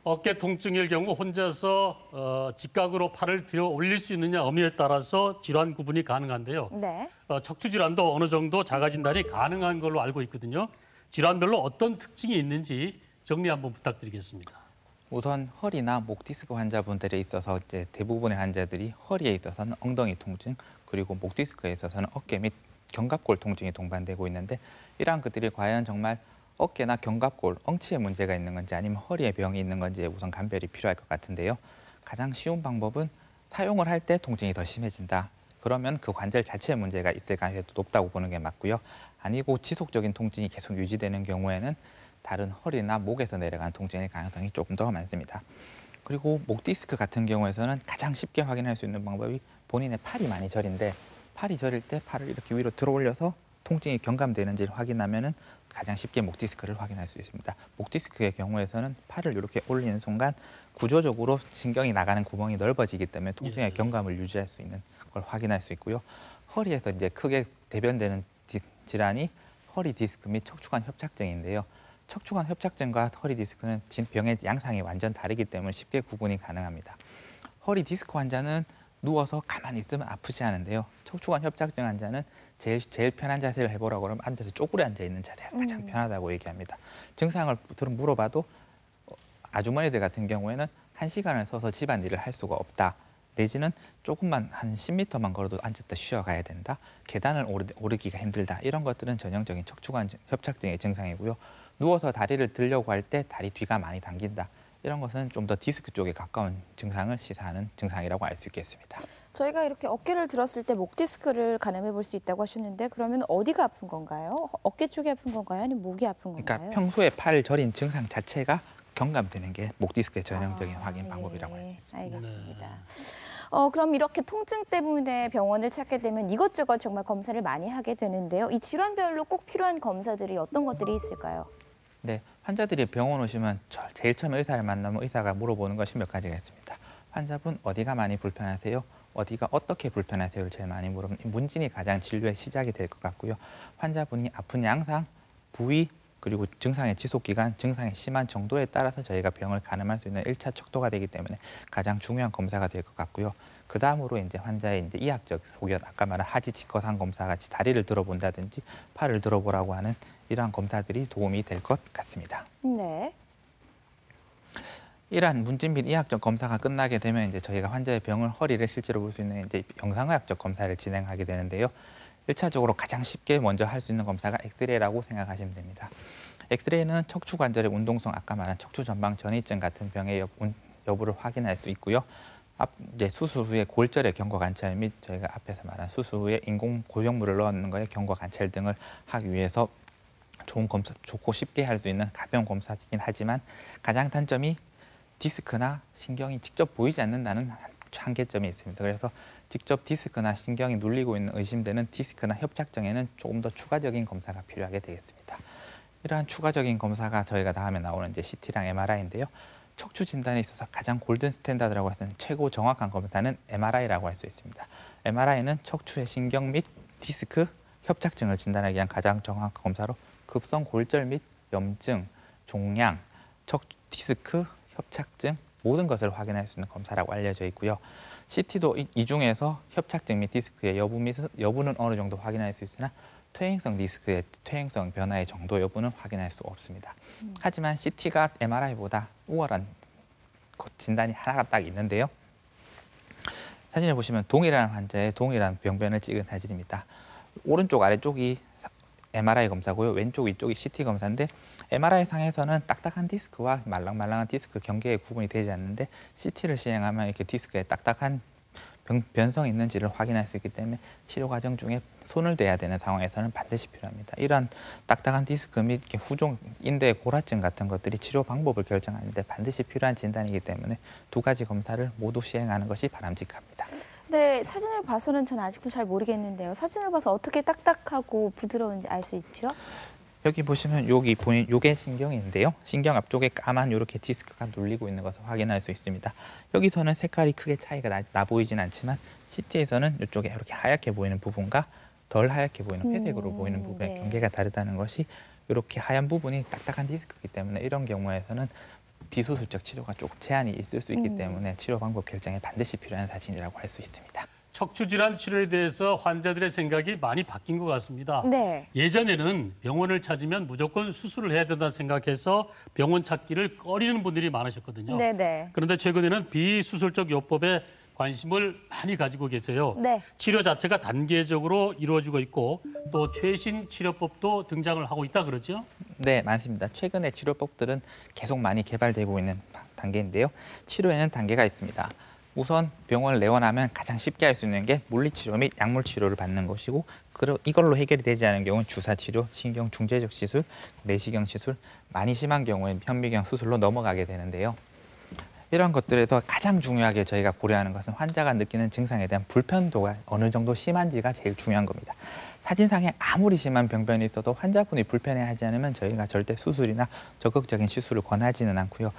어깨 통증일 경우 혼자서 직각으로 팔을 들어 올릴 수 있느냐 없느냐에 따라서 질환 구분이 가능한데요. 네. 척추 질환도 어느 정도 자가 진단이 가능한 걸로 알고 있거든요. 질환별로 어떤 특징이 있는지 정리 한번 부탁드리겠습니다. 우선 허리나 목 디스크 환자분들에 있어서 이제 대부분의 환자들이 허리에 있어서는 엉덩이 통증, 그리고 목 디스크에 있어서는 어깨 및 견갑골 통증이 동반되고 있는데, 이러한 것들이 과연 정말 어깨나 견갑골, 엉치에 문제가 있는 건지 아니면 허리에 병이 있는 건지에 우선 감별이 필요할 것 같은데요. 가장 쉬운 방법은 사용을 할 때 통증이 더 심해진다. 그러면 그 관절 자체에 문제가 있을 가능성이 높다고 보는 게 맞고요. 아니고 지속적인 통증이 계속 유지되는 경우에는 다른 허리나 목에서 내려가는 통증의 가능성이 조금 더 많습니다. 그리고 목 디스크 같은 경우에서는 가장 쉽게 확인할 수 있는 방법이 본인의 팔이 많이 저린데, 팔이 저릴 때 팔을 이렇게 위로 들어 올려서 통증이 경감되는지를 확인하면은 가장 쉽게 목 디스크를 확인할 수 있습니다. 목 디스크의 경우에서는 팔을 이렇게 올리는 순간 구조적으로 신경이 나가는 구멍이 넓어지기 때문에 통증의 경감을 유지할 수 있는 걸 확인할 수 있고요. 허리에서 이제 크게 대변되는 질환이 허리 디스크 및 척추관 협착증인데요. 척추관 협착증과 허리 디스크는 병의 양상이 완전 다르기 때문에 쉽게 구분이 가능합니다. 허리 디스크 환자는 누워서 가만히 있으면 아프지 않은데요. 척추관 협착증 환자는 제일 편한 자세를 해보라고 그러면 앉아서 쪼그려 앉아 있는 자세가 가장 편하다고 얘기합니다. 증상을 물어봐도 아주머니들 같은 경우에는 1시간을 서서 집안일을 할 수가 없다. 내지는 조금만 한 10m만 걸어도 앉았다 쉬어가야 된다. 계단을 오르기가 힘들다. 이런 것들은 전형적인 척추관 협착증의 증상이고요. 누워서 다리를 들려고 할 때 다리 뒤가 많이 당긴다. 이런 것은 좀 더 디스크 쪽에 가까운 증상을 시사하는 증상이라고 알 수 있겠습니다. 저희가 이렇게 어깨를 들었을 때 목 디스크를 가늠해 볼 수 있다고 하셨는데, 그러면 어디가 아픈 건가요? 어깨 쪽이 아픈 건가요? 아니면 목이 아픈 건가요? 그러니까 평소에 팔 저린 증상 자체가 경감되는 게 목 디스크의 전형적인 확인 방법이라고 할 수 있습니다. 알겠습니다. 그럼 이렇게 통증 때문에 병원을 찾게 되면 이것저것 정말 검사를 많이 하게 되는데요. 이 질환별로 꼭 필요한 검사들이 어떤 것들이 있을까요? 네, 환자들이 병원 오시면 제일 처음에 의사를 만나면 의사가 물어보는 것이 몇 가지가 있습니다. 환자분 어디가 많이 불편하세요? 어디가 어떻게 불편하세요를 제일 많이 물으면 문진이 가장 진료의 시작이 될 것 같고요. 환자분이 아픈 양상, 부위, 그리고 증상의 지속기간, 증상의 심한 정도에 따라서 저희가 병을 가늠할 수 있는 1차 척도가 되기 때문에 가장 중요한 검사가 될 것 같고요. 그 다음으로 이제 환자의 이제 이학적 소견, 아까 말한 하지 직거상 검사 같이 다리를 들어본다든지 팔을 들어보라고 하는 이러한 검사들이 도움이 될 것 같습니다. 네. 이러한 문진 및 이학적 검사가 끝나게 되면 이제 저희가 환자의 병을 허리를 실제로 볼 수 있는 이제 영상의학적 검사를 진행하게 되는데요. 1차적으로 가장 쉽게 먼저 할 수 있는 검사가 엑스레이라고 생각하시면 됩니다. 엑스레이는 척추 관절의 운동성, 아까 말한 척추 전방 전이증 같은 병의 여부를 확인할 수 있고요. 이제 수술 후에 골절의 경과 관찰 및 저희가 앞에서 말한 수술 후에 인공 고형물을 넣는 거에 경과 관찰 등을 하기 위해서 좋은 검사, 좋고 쉽게 할 수 있는 가벼운 검사이긴 하지만 가장 단점이 디스크나 신경이 직접 보이지 않는다는 한계점이 있습니다. 그래서 직접 디스크나 신경이 눌리고 있는 의심되는 디스크나 협착증에는 조금 더 추가적인 검사가 필요하게 되겠습니다. 이러한 추가적인 검사가 저희가 다음에 나오는 이제 CT랑 MRI인데요. 척추 진단에 있어서 가장 골든 스탠다드라고 하는 최고 정확한 검사는 MRI라고 할 수 있습니다. MRI는 척추의 신경 및 디스크, 협착증을 진단하기 위한 가장 정확한 검사로 급성 골절 및 염증, 종양, 디스크, 협착증 모든 것을 확인할 수 있는 검사라고 알려져 있고요. CT도 이 중에서 협착증 및 디스크의 여부는 어느 정도 확인할 수 있으나 퇴행성 디스크의 퇴행성 변화의 정도 여부는 확인할 수 없습니다. 하지만 CT가 MRI보다 우월한 진단이 하나가 딱 있는데요. 사진을 보시면 동일한 환자의 동일한 병변을 찍은 사진입니다. 오른쪽 아래쪽이 MRI 검사고요. 왼쪽 위쪽이 CT 검사인데 MRI 상에서는 딱딱한 디스크와 말랑말랑한 디스크 경계의 구분이 되지 않는데 CT를 시행하면 이렇게 디스크에 딱딱한 변성이 있는지를 확인할 수 있기 때문에 치료 과정 중에 손을 대야 되는 상황에서는 반드시 필요합니다. 이러한 딱딱한 디스크 및 이렇게 후종 인대 골화증 같은 것들이 치료 방법을 결정하는데 반드시 필요한 진단이기 때문에 두 가지 검사를 모두 시행하는 것이 바람직합니다. 네, 사진을 봐서는 전 아직도 잘 모르겠는데요. 사진을 봐서 어떻게 딱딱하고 부드러운지 알 수 있죠? 여기 보시면 여기 보인 요게 신경인데요. 신경 앞쪽에 까만 이렇게 디스크가 눌리고 있는 것을 확인할 수 있습니다. 여기서는 색깔이 크게 차이가 나 보이진 않지만 CT에서는 이쪽에 이렇게 하얗게 보이는 부분과 덜 하얗게 보이는 회색으로 보이는 부분의 네. 경계가 다르다는 것이 이렇게 하얀 부분이 딱딱한 디스크이기 때문에 이런 경우에서는 비수술적 치료가 조금 제한이 있을 수 있기 때문에 치료 방법 결정에 반드시 필요한 사진이라고 할 수 있습니다. 척추 질환 치료에 대해서 환자들의 생각이 많이 바뀐 것 같습니다. 네. 예전에는 병원을 찾으면 무조건 수술을 해야 된다 생각해서 병원 찾기를 꺼리는 분들이 많으셨거든요. 네네. 그런데 최근에는 비수술적 요법에 관심을 많이 가지고 계세요. 네. 치료 자체가 단계적으로 이루어지고 있고 또 최신 치료법도 등장을 하고 있다 그러죠? 네, 맞습니다. 최근에 치료법들은 계속 많이 개발되고 있는 단계인데요. 치료에는 단계가 있습니다. 우선 병원을 내원하면 가장 쉽게 할 수 있는 게 물리치료 및 약물치료를 받는 것이고 이걸로 해결이 되지 않은 경우는 주사치료, 신경중재적 시술, 내시경 시술, 많이 심한 경우엔 현미경 수술로 넘어가게 되는데요. 이런 것들에서 가장 중요하게 저희가 고려하는 것은 환자가 느끼는 증상에 대한 불편도가 어느 정도 심한지가 제일 중요한 겁니다. 사진상에 아무리 심한 병변이 있어도 환자분이 불편해하지 않으면 저희가 절대 수술이나 적극적인 시술을 권하지는 않고요.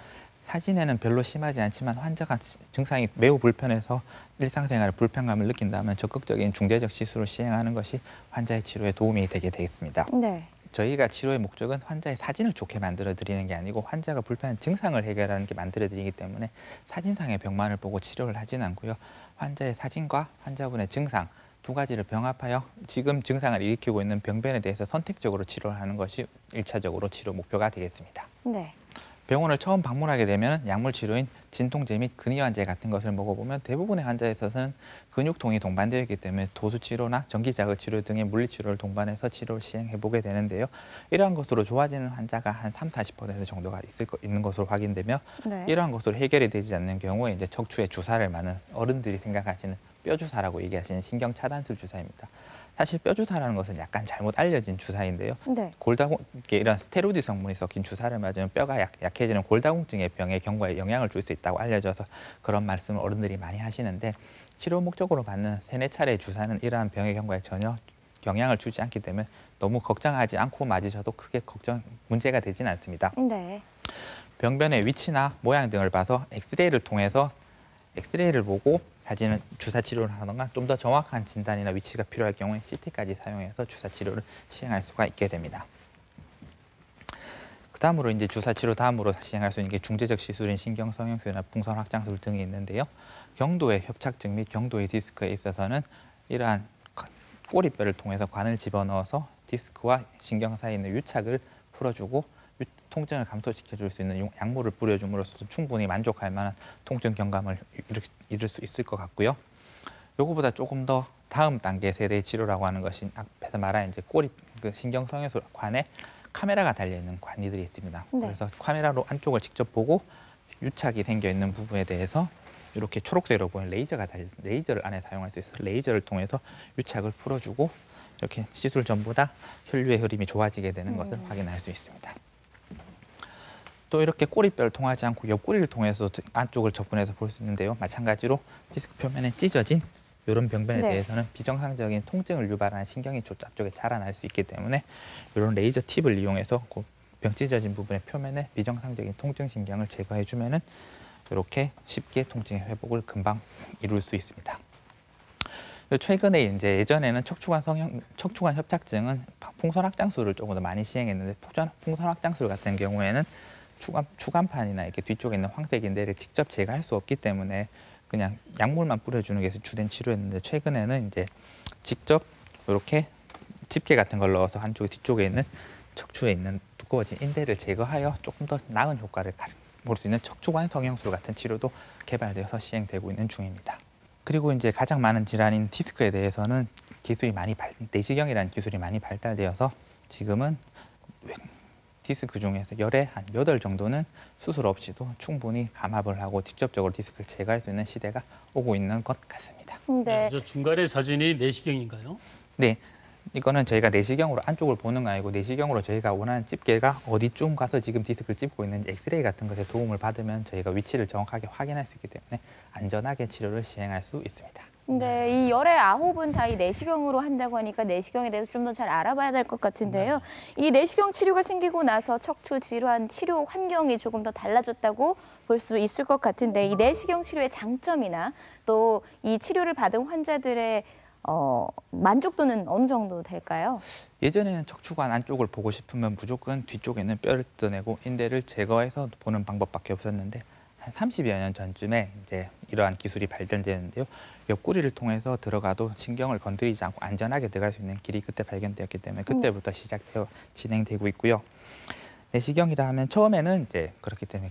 사진에는 별로 심하지 않지만 환자가 증상이 매우 불편해서 일상생활에 불편감을 느낀다면 적극적인 중재적 시술을 시행하는 것이 환자의 치료에 도움이 되게 되겠습니다. 네. 저희가 치료의 목적은 환자의 사진을 좋게 만들어 드리는 게 아니고 환자가 불편한 증상을 해결하는 게 만들어 드리기 때문에 사진상의 병만을 보고 치료를 하진 않고요. 환자의 사진과 환자분의 증상 두 가지를 병합하여 지금 증상을 일으키고 있는 병변에 대해서 선택적으로 치료를 하는 것이 1차적으로 치료 목표가 되겠습니다. 네. 병원을 처음 방문하게 되면 약물 치료인 진통제 및 근이완제 같은 것을 먹어보면 대부분의 환자에 있어서는 근육통이 동반되어 있기 때문에 도수 치료나 전기자극 치료 등의 물리 치료를 동반해서 치료를 시행해 보게 되는데요. 이러한 것으로 좋아지는 환자가 한 30-40% 정도가 있는 것으로 확인되며 네. 이러한 것으로 해결이 되지 않는 경우에 이제 척추에 주사를 맞는 어른들이 생각하시는 뼈주사라고 얘기하시는 신경차단술 주사입니다. 사실 뼈주사라는 것은 약간 잘못 알려진 주사인데요. 네. 이런 스테로이드 성분이 섞인 주사를 맞으면 뼈가 약해지는 골다공증의 병의 경과에 영향을 줄 수 있다고 알려져서 그런 말씀을 어른들이 많이 하시는데 치료 목적으로 받는 3-4차례의 주사는 이러한 병의 경과에 전혀 영향을 주지 않기 때문에 너무 걱정하지 않고 맞으셔도 크게 문제가 되지는 않습니다. 네. 병변의 위치나 모양 등을 봐서 엑스레이를 통해서 엑스레이를 보고 사진은 주사 치료를 하거나 좀 더 정확한 진단이나 위치가 필요할 경우에 CT까지 사용해서 주사 치료를 시행할 수가 있게 됩니다. 그다음으로 이제 주사 치료 다음으로 시행할 수 있는 게 중재적 시술인 신경 성형술이나 풍선 확장술 등이 있는데요. 경도의 협착증 및 경도의 디스크에 있어서는 이러한 꼬리뼈를 통해서 관을 집어넣어서 디스크와 신경 사이에 있는 유착을 풀어주고 통증을 감소시켜줄 수 있는 약물을 뿌려줌으로써 충분히 만족할 만한 통증 경감을 이룰 수 있을 것 같고요. 요거보다 조금 더 다음 단계 세대의 치료라고 하는 것이 앞에서 말한 이제 신경 성형술 관에 카메라가 달려 있는 관이들이 있습니다. 네. 그래서 카메라로 안쪽을 직접 보고 유착이 생겨 있는 부분에 대해서 이렇게 초록색으로 보이는 레이저를 안에 사용할 수 있어서 레이저를 통해서 유착을 풀어주고 이렇게 시술 전보다 혈류의 흐름이 좋아지게 되는 것을 확인할 수 있습니다. 또 이렇게 꼬리뼈를 통하지 않고 옆구리를 통해서 안쪽을 접근해서 볼 수 있는데요. 마찬가지로 디스크 표면에 찢어진 이런 병변에 네. 대해서는 비정상적인 통증을 유발하는 신경이 앞쪽에 자라날 수 있기 때문에 이런 레이저 팁을 이용해서 그 병 찢어진 부분의 표면에 비정상적인 통증 신경을 제거해주면은 이렇게 쉽게 통증의 회복을 금방 이룰 수 있습니다. 최근에 이제 예전에는 척추관 협착증은 풍선 확장술을 조금 더 많이 시행했는데 풍선 확장술 같은 경우에는 추간판이나 이렇게 뒤쪽에 있는 황색 인대를 직접 제거할 수 없기 때문에 그냥 약물만 뿌려주는 게 주된 치료였는데 최근에는 이제 직접 이렇게 집게 같은 걸 넣어서 한쪽에 뒤쪽에 있는 척추에 있는 두꺼워진 인대를 제거하여 조금 더 나은 효과를 볼 수 있는 척추관 성형술 같은 치료도 개발되어서 시행되고 있는 중입니다. 그리고 이제 가장 많은 질환인 디스크에 대해서는 내시경이라는 기술이 많이 발달되어서 지금은 디스크 중에서 열에 한 8 정도는 수술 없이도 충분히 감압을 하고 직접적으로 디스크를 제거할 수 있는 시대가 오고 있는 것 같습니다. 네. 저 중간에 사진이 내시경인가요? 네. 이거는 저희가 내시경으로 안쪽을 보는 거 아니고 내시경으로 저희가 원하는 집게가 어디쯤 가서 지금 디스크를 찝고 있는지 엑스레이 같은 것에 도움을 받으면 저희가 위치를 정확하게 확인할 수 있기 때문에 안전하게 치료를 시행할 수 있습니다. 네, 이 열의 9은 다 이 내시경으로 한다고 하니까 내시경에 대해서 좀 더 잘 알아봐야 될 것 같은데요. 이 내시경 치료가 생기고 나서 척추 질환 치료 환경이 조금 더 달라졌다고 볼 수 있을 것 같은데 이 내시경 치료의 장점이나 또 이 치료를 받은 환자들의 만족도는 어느 정도 될까요? 예전에는 척추관 안쪽을 보고 싶으면 무조건 뒤쪽에 있는 뼈를 뜯어내고 인대를 제거해서 보는 방법밖에 없었는데 한 30여 년 전쯤에 이제 이러한 기술이 발전되는데요. 옆구리를 통해서 들어가도 신경을 건드리지 않고 안전하게 들어갈 수 있는 길이 그때 발견되었기 때문에 그때부터 시작되어 진행되고 있고요. 내시경이라 하면 처음에는 이제 그렇기 때문에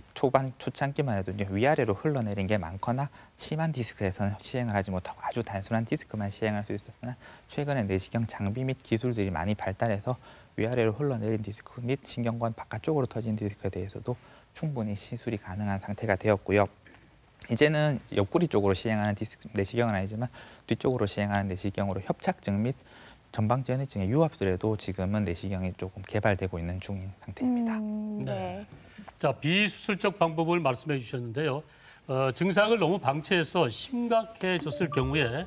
초창기만 해도 이제 위아래로 흘러내린 게 많거나 심한 디스크에서는 시행을 하지 못하고 아주 단순한 디스크만 시행할 수 있었으나 최근에 내시경 장비 및 기술들이 많이 발달해서 위아래로 흘러내린 디스크 및 신경관 바깥쪽으로 터진 디스크에 대해서도 충분히 시술이 가능한 상태가 되었고요. 이제는 옆구리 쪽으로 시행하는 내시경은 아니지만 뒤쪽으로 시행하는 내시경으로 협착증 및 전방전이증의 유압술에도 지금은 내시경이 조금 개발되고 있는 중인 상태입니다. 네. 자, 비수술적 방법을 말씀해 주셨는데요. 증상을 너무 방치해서 심각해졌을 경우에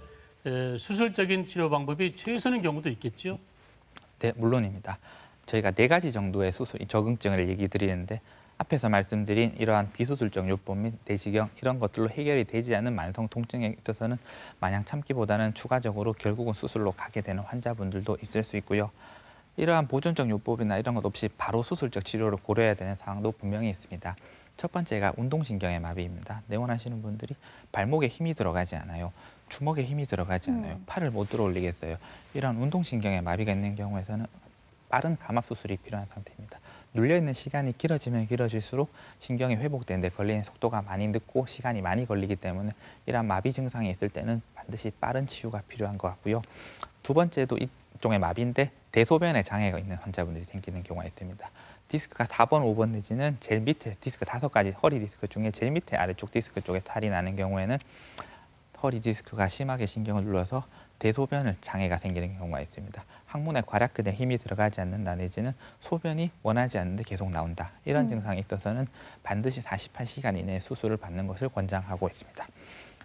수술적인 치료 방법이 최선인 경우도 있겠죠? 네, 물론입니다. 저희가 4가지 정도의 적응증을 얘기 드리는데 앞에서 말씀드린 이러한 비수술적 요법 및 내시경 이런 것들로 해결이 되지 않는 만성 통증에 있어서는 마냥 참기보다는 추가적으로 결국은 수술로 가게 되는 환자분들도 있을 수 있고요. 이러한 보존적 요법이나 이런 것 없이 바로 수술적 치료를 고려해야 되는 상황도 분명히 있습니다. 첫 번째가 운동신경의 마비입니다. 내원하시는 분들이 발목에 힘이 들어가지 않아요. 주먹에 힘이 들어가지 않아요. 팔을 못 들어 올리겠어요. 이런 운동신경의 마비가 있는 경우에서는 빠른 감압 수술이 필요한 상태입니다. 눌려있는 시간이 길어지면 길어질수록 신경이 회복되는 데 걸리는 속도가 많이 늦고 시간이 많이 걸리기 때문에 이러한 마비 증상이 있을 때는 반드시 빠른 치유가 필요한 것 같고요. 두 번째도 일종의 마비인데 대소변에 장애가 있는 환자분들이 생기는 경우가 있습니다. 디스크가 4번, 5번 내지는 제일 밑에 디스크 5가지 허리 디스크 중에 제일 밑에 아래쪽 디스크 쪽에 탈이 나는 경우에는 허리 디스크가 심하게 신경을 눌러서 대소변을 장애가 생기는 경우가 있습니다. 항문에 괄약근에 힘이 들어가지 않는다 내지는 소변이 원하지 않는데 계속 나온다. 이런 증상이 있어서는 반드시 48시간 이내에 수술을 받는 것을 권장하고 있습니다.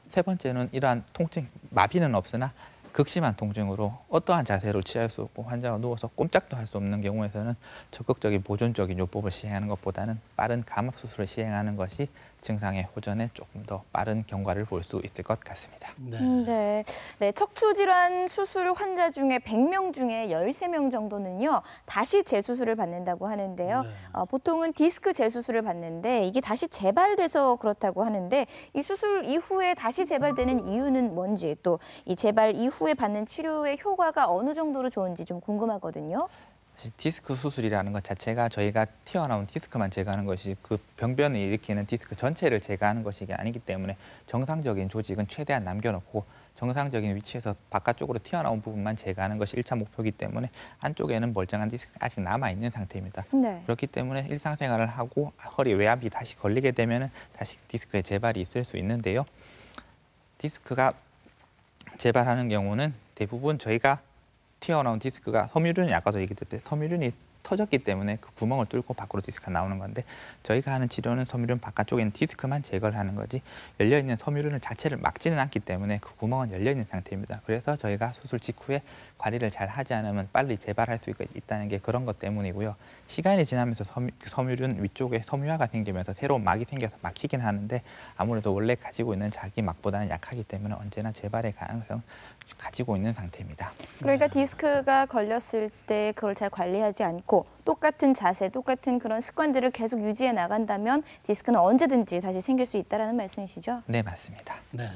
세 번째는 이러한 통증, 마비는 없으나 극심한 통증으로 어떠한 자세로 취할 수 없고 환자가 누워서 꼼짝도 할 수 없는 경우에서는 적극적인 보존적인 요법을 시행하는 것보다는 빠른 감압 수술을 시행하는 것이 증상의 호전에 조금 더 빠른 경과를 볼 수 있을 것 같습니다. 네. 네, 척추질환 수술 환자 중에 100명 중에 13명 정도는요. 다시 재수술을 받는다고 하는데요. 네. 보통은 디스크 재수술을 받는데 이게 다시 재발돼서 그렇다고 하는데 이 수술 이후에 다시 재발되는 이유는 뭔지 또 이 재발 이후에 받는 치료의 효과가 어느 정도로 좋은지 좀 궁금하거든요. 사실 디스크 수술이라는 것 자체가 저희가 튀어나온 디스크만 제거하는 것이 그 병변을 일으키는 디스크 전체를 제거하는 것이 아니기 때문에 정상적인 조직은 최대한 남겨놓고 정상적인 위치에서 바깥쪽으로 튀어나온 부분만 제거하는 것이 1차 목표이기 때문에 안쪽에는 멀쩡한 디스크가 아직 남아있는 상태입니다. 네. 그렇기 때문에 일상생활을 하고 허리 외압이 다시 걸리게 되면 다시 디스크의 재발이 있을 수 있는데요. 디스크가 재발하는 경우는 대부분 저희가 튀어나온 디스크가 섬유륜이 아까도 얘기했듯이 섬유륜이 터졌기 때문에 그 구멍을 뚫고 밖으로 디스크가 나오는 건데 저희가 하는 치료는 섬유륜 바깥쪽에 있는 디스크만 제거를 하는 거지 열려있는 섬유륜을 자체를 막지는 않기 때문에 그 구멍은 열려있는 상태입니다. 그래서 저희가 수술 직후에 관리를 잘 하지 않으면 빨리 재발할 수 있다는 게 그런 것 때문이고요. 시간이 지나면서 섬유륜 위쪽에 섬유화가 생기면서 새로운 막이 생겨서 막히긴 하는데 아무래도 원래 가지고 있는 자기 막보다는 약하기 때문에 언제나 재발의 가능성을 가지고 있는 상태입니다. 그러니까 디스크가 걸렸을 때 그걸 잘 관리하지 않고 똑같은 자세, 똑같은 그런 습관들을 계속 유지해 나간다면 디스크는 언제든지 다시 생길 수 있다는 말씀이시죠? 네, 맞습니다. 네.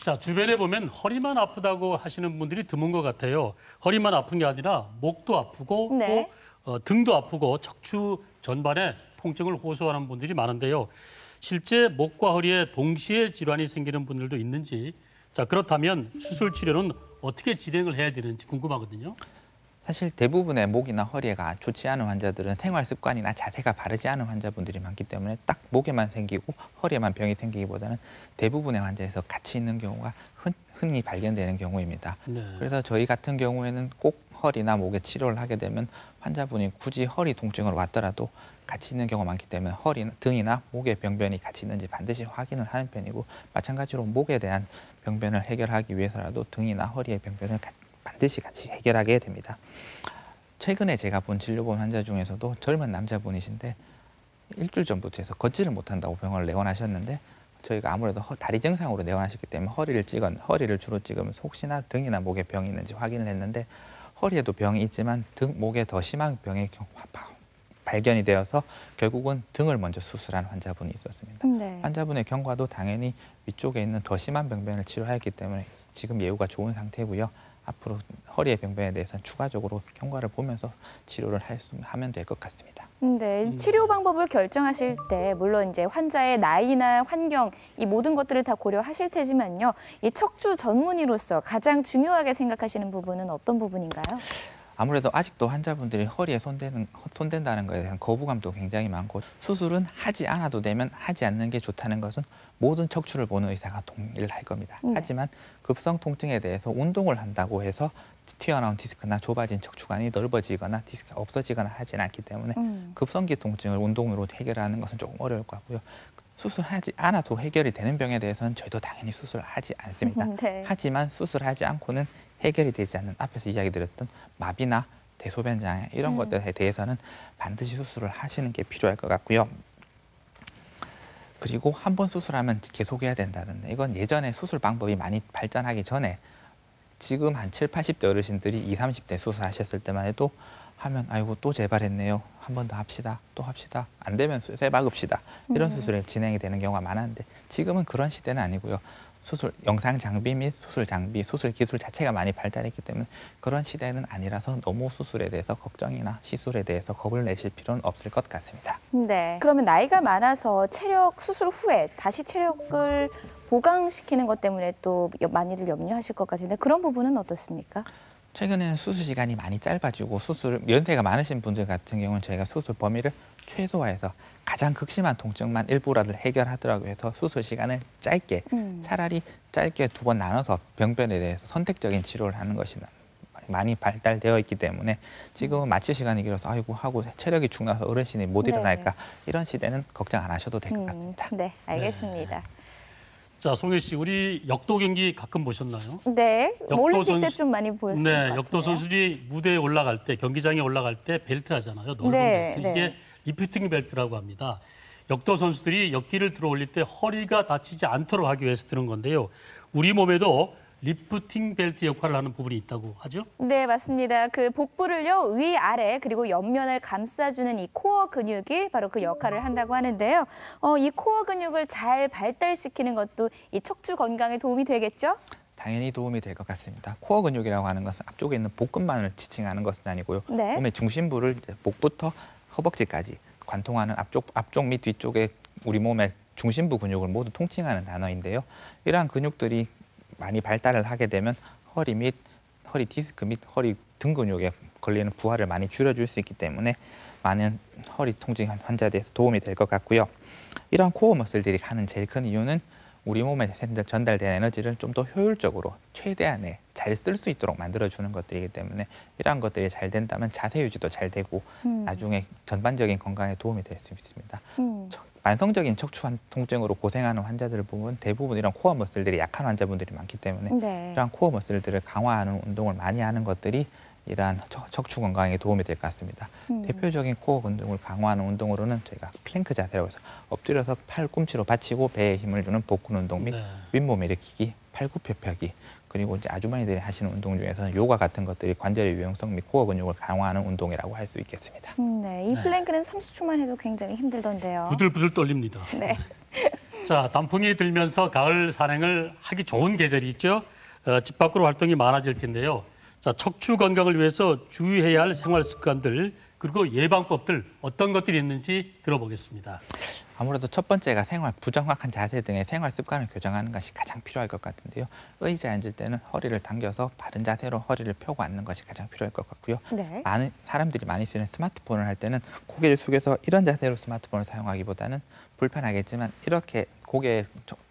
자, 주변에 보면 허리만 아프다고 하시는 분들이 드문 것 같아요. 허리만 아픈 게 아니라 목도 아프고 네. 또 등도 아프고 척추 전반에 통증을 호소하는 분들이 많은데요. 실제 목과 허리에 동시에 질환이 생기는 분들도 있는지, 자, 그렇다면 수술 치료는 어떻게 진행을 해야 되는지 궁금하거든요. 사실 대부분의 목이나 허리가 좋지 않은 환자들은 생활 습관이나 자세가 바르지 않은 환자분들이 많기 때문에 딱 목에만 생기고 허리에만 병이 생기기보다는 대부분의 환자에서 같이 있는 경우가 흔히 발견되는 경우입니다. 네. 그래서 저희 같은 경우에는 꼭 허리나 목에 치료를 하게 되면 환자분이 굳이 허리 통증으로 왔더라도 같이 있는 경우가 많기 때문에 등이나 목에 병변이 같이 있는지 반드시 확인을 하는 편이고 마찬가지로 목에 대한 병변을 해결하기 위해서라도 등이나 허리의 병변을 반드시 같이 해결하게 됩니다. 최근에 제가 진료본 환자 중에서도 젊은 남자분이신데 일주일 전부터 해서 걷지를 못한다고 병원을 내원하셨는데 저희가 아무래도 다리 증상으로 내원하셨기 때문에 허리를 주로 찍으면서 혹시나 등이나 목에 병이 있는지 확인을 했는데 허리에도 병이 있지만 목에 더 심한 병이 발견이 되어서 결국은 등을 먼저 수술한 환자분이 있었습니다. 네. 환자분의 경과도 당연히 위쪽에 있는 더 심한 병변을 치료하였기 때문에 지금 예후가 좋은 상태고요. 앞으로 허리의 병변에 대해서는 추가적으로 경과를 보면서 치료를 하면 될 것 같습니다. 네, 치료 방법을 결정하실 때 물론 이제 환자의 나이나 환경 이 모든 것들을 다 고려하실 테지만요. 이 척추 전문의로서 가장 중요하게 생각하시는 부분은 어떤 부분인가요? 아무래도 아직도 환자분들이 허리에 손댄다는 것에 대한 거부감도 굉장히 많고 수술은 하지 않아도 되면 하지 않는 게 좋다는 것은 모든 척추를 보는 의사가 동의를 할 겁니다. 네. 하지만 급성 통증에 대해서 운동을 한다고 해서 튀어나온 디스크나 좁아진 척추관이 넓어지거나 디스크가 없어지거나 하지는 않기 때문에 급성기 통증을 운동으로 해결하는 것은 조금 어려울 것 같고요. 수술하지 않아도 해결이 되는 병에 대해서는 저희도 당연히 수술을 하지 않습니다. 네. 하지만 수술하지 않고는 해결이 되지 않는 앞에서 이야기 드렸던 마비나 대소변 장애 이런 것들에 대해서는 반드시 수술을 하시는 게 필요할 것 같고요. 그리고 한 번 수술하면 계속해야 된다던데 이건 예전에 수술 방법이 많이 발전하기 전에 지금 한 7, 80대 어르신들이 20, 30대 수술하셨을 때만 해도 하면 아이고 또 재발했네요. 한 번 더 합시다. 또 합시다. 안 되면 쇠 박읍시다. 이런 수술이 진행이 되는 경우가 많았는데 지금은 그런 시대는 아니고요. 수술 영상 장비 및 수술 장비, 수술 기술 자체가 많이 발달했기 때문에 그런 시대는 아니라서 너무 수술에 대해서 걱정이나 시술에 대해서 겁을 내실 필요는 없을 것 같습니다. 네. 그러면 나이가 많아서 수술 후에 다시 체력을 보강시키는 것 때문에 또 많이들 염려하실 것 같은데 그런 부분은 어떻습니까? 최근에는 수술 시간이 많이 짧아지고 연세가 많으신 분들 같은 경우는 저희가 수술 범위를 최소화해서 가장 극심한 통증만 일부라도 해결하더라고 해서 수술 시간을 짧게 차라리 짧게 2번 나눠서 병변에 대해서 선택적인 치료를 하는 것이 많이 발달되어 있기 때문에 지금은 마취 시간이 길어서 아이고 하고 체력이 죽나서 어르신이 못 일어날까 이런 시대는 걱정 안 하셔도 될 것 같습니다. 네, 알겠습니다. 자, 송혜 씨, 우리 역도 경기 가끔 보셨나요? 네, 올림픽 때 선수- 좀 많이 보였을 것 네, 같은데요. 역도 선수들이 무대에 올라갈 때, 경기장에 올라갈 때 벨트 하잖아요. 넓은 네, 벨트. 이게 네. 리프팅 벨트라고 합니다. 역도 선수들이 역기를 들어 올릴 때 허리가 다치지 않도록 하기 위해서 드는 건데요. 우리 몸에도 리프팅 벨트 역할을 하는 부분이 있다고 하죠? 네, 맞습니다. 그 복부를요, 위아래 그리고 옆면을 감싸주는 이 코어 근육이 바로 그 역할을 한다고 하는데요. 이 코어 근육을 잘 발달시키는 것도 이 척추 건강에 도움이 되겠죠? 당연히 도움이 될 것 같습니다. 코어 근육이라고 하는 것은 앞쪽에 있는 복근만을 지칭하는 것은 아니고요. 네. 몸의 중심부를 이제 목부터 허벅지까지 관통하는 앞쪽 및 뒤쪽에 우리 몸의 중심부 근육을 모두 통칭하는 단어인데요. 이러한 근육들이 많이 발달을 하게 되면 허리 디스크 및 허리 등 근육에 걸리는 부하를 많이 줄여줄 수 있기 때문에 많은 허리 통증 환자들에서 도움이 될 것 같고요. 이런 코어 머슬들이 하는 제일 큰 이유는 우리 몸에 전달된 에너지를 좀 더 효율적으로 최대한의 잘 쓸 수 있도록 만들어주는 것들이기 때문에 이러한 것들이 잘 된다면 자세 유지도 잘 되고 나중에 전반적인 건강에 도움이 될 수 있습니다. 만성적인 척추 통증으로 고생하는 환자들을 보면 대부분 이런 코어 머슬들이 약한 환자분들이 많기 때문에 네. 이러한 코어 머슬들을 강화하는 운동을 많이 하는 것들이 이러한 척추 건강에 도움이 될 것 같습니다. 대표적인 코어 운동을 강화하는 운동으로는 저희가 플랭크 자세라고 해서 엎드려서 팔 꿈치로 받치고 배에 힘을 주는 복근 운동 및 네. 윗몸 일으키기, 팔굽혀 펴기 그리고 이제 아주머니들이 하시는 운동 중에서는 요가 같은 것들이 관절의 유연성 및 코어 근육을 강화하는 운동이라고 할 수 있겠습니다. 네, 이 플랭크는 30초만 해도 굉장히 힘들던데요. 부들부들 떨립니다. 네. 자, 단풍이 들면서 가을 산행을 하기 좋은 계절이 있죠. 집 밖으로 활동이 많아질 텐데요. 자, 척추 건강을 위해서 주의해야 할 생활 습관들 그리고 예방법들 어떤 것들이 있는지 들어보겠습니다. 아무래도 첫 번째가 부정확한 자세 등의 생활 습관을 교정하는 것이 가장 필요할 것 같은데요. 의자에 앉을 때는 허리를 당겨서 바른 자세로 허리를 펴고 앉는 것이 가장 필요할 것 같고요. 네. 많은 사람들이 많이 쓰는 스마트폰을 할 때는 고개를 숙여서 이런 자세로 스마트폰을 사용하기보다는 불편하겠지만 이렇게 고개의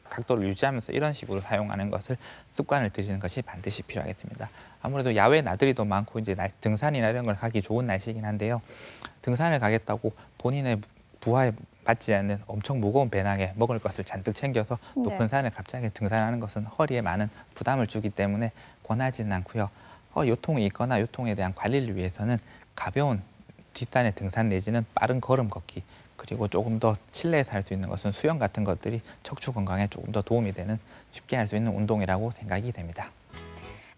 각도를 유지하면서 이런 식으로 사용하는 것을 습관을 들이는 것이 반드시 필요하겠습니다. 아무래도 야외 나들이도 많고 이제 등산이나 이런 걸 가기 좋은 날씨이긴 한데요. 등산을 가겠다고 본인의 부하에 맞지 않는 엄청 무거운 배낭에 먹을 것을 잔뜩 챙겨서 높은 네. 산을 갑자기 등산하는 것은 허리에 많은 부담을 주기 때문에 권하지는 않고요. 요통이 있거나 요통에 대한 관리를 위해서는 가벼운 뒷산의 등산 내지는 빠른 걸음 걷기 그리고 조금 더 실내에서 할 수 있는 것은 수영 같은 것들이 척추 건강에 조금 더 도움이 되는 쉽게 할 수 있는 운동이라고 생각이 됩니다.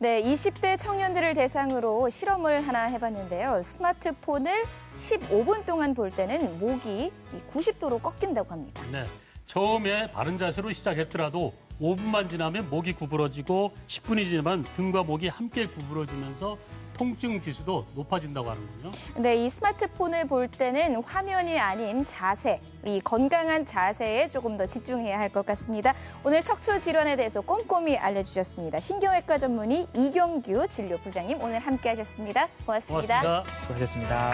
네, 20대 청년들을 대상으로 실험을 하나 해봤는데요. 스마트폰을 15분 동안 볼 때는 목이 90도로 꺾인다고 합니다. 네, 처음에 바른 자세로 시작했더라도 5분만 지나면 목이 구부러지고 10분이 지나면 등과 목이 함께 구부러지면서 통증 지수도 높아진다고 하는군요. 네, 이 스마트폰을 볼 때는 화면이 아닌 자세, 이 건강한 자세에 조금 더 집중해야 할 것 같습니다. 오늘 척추 질환에 대해서 꼼꼼히 알려주셨습니다. 신경외과 전문의 이경규 진료부장님 오늘 함께하셨습니다. 고맙습니다. 고맙습니다. 수고하셨습니다.